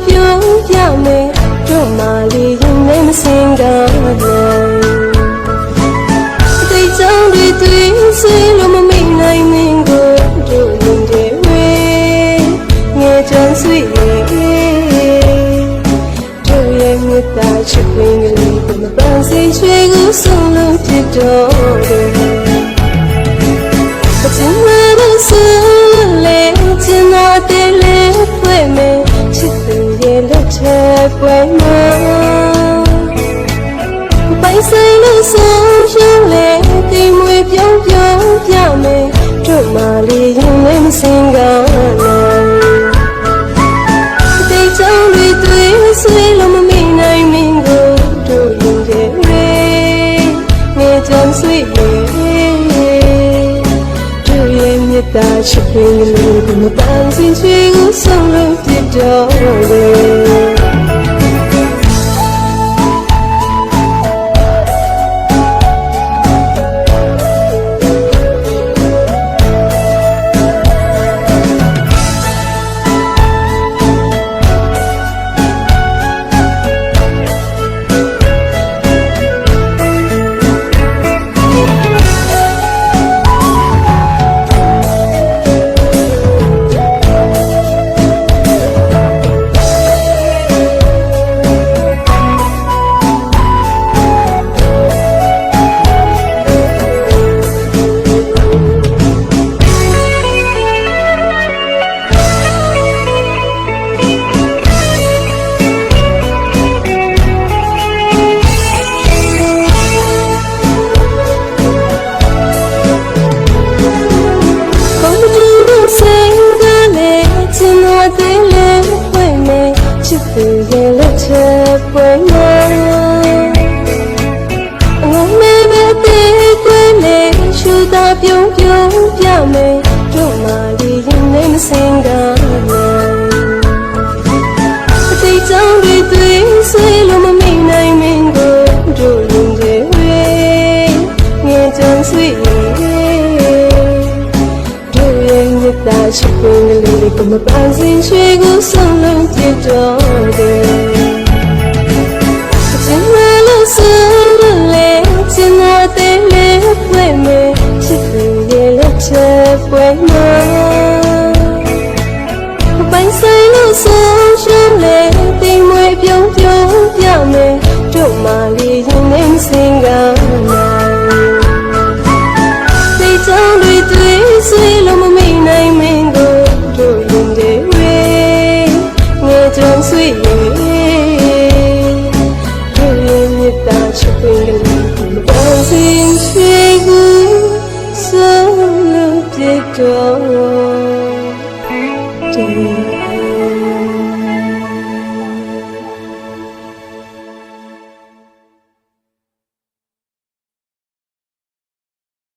ပြုံးပြမယ်တို့မှလေးရင်နဲ့မစင်ကားနိုင်အတိတ်ကြောင့်တွေတွေ့ဆွေးလို့မမိနိုင်မင်းကိုတို့ရင်တွေဝေးငယ်ချမ်းဆွေးတို့ရဲ့မြတ်တာချစ်ပင်ကလေးကိုမပန်းစိတ်ရွှေကိုဆုံးလို့ဖြစ်တော့တယ်အချင်းမလို့ဆိုလေချင်တော့တယ်လေဖွင့်မယ်ချစ်သူရဲ့လက်ထက်ပွဲမှာပိုင်ဆိုင်လို့ဆိုရင်လေတိမ်မွေပြုံးပြုံးပြမယ်တို့မှလေးရင်နဲ့မစင်ကားနိုင်အတိတ်ကြောင့်တွေတွေ့ဆွေးလို့မမိနိုင်မင်းကိုတို့ရင်တဲ့ရေငယ်ချမ်းဆွေးတို့ရဲ့မြတ်တာချစ်ပင်ကလေးကိုမပန်းစင်ချွေကိုဆုံးလို့ဖြစ်တော့တယ်သူရဲ့လက်ချက်ပွဲမှာအငုံမဲ့ပဲသေးကွယ်လေရှူတာပြုံးပြုံးပြမယ်တို့မှလေးရင်နဲ့မစင်ကားနိုင်အတိတ်ကြောင့်တွေတွေ့ဆွေးလို့မမိနိုင်မင်းကိုတို့ရင်တွေဝေးငယ်ချမ်းဆွေးတို့ရဲ့မြတ်တာချစ်ပင်ကလေးကိုမပန်းစင်ရွှေကိုဆုံးလုံးဖြစ်တော့တယ်အချင်းမလို့ဆိုလေချင်တော့တယ်လေဖွင့်မယ်ချစ်သူရဲ့လက်ချက်ပွဲမှာပိုင်ဆိုင်လို့ဆိုရှင်လေတိမ်မွေပြုံးပြုံးပြမယ်တို့မှလေးရင်နဲ့စင်ကားနိုင်စိတ်ကြောင့်တွေတွေ့ဆွေးလို့မမိနိုင်မင်းကိုတို့ရင်တွေဝေးငယ်ချမ်းဆွေးတို့ရဲ့မြတ်တာချစ်ပင်ကလေးကိုမပန်းစင်ရွှေကိုဆုံးလို့ဖြစ်တော့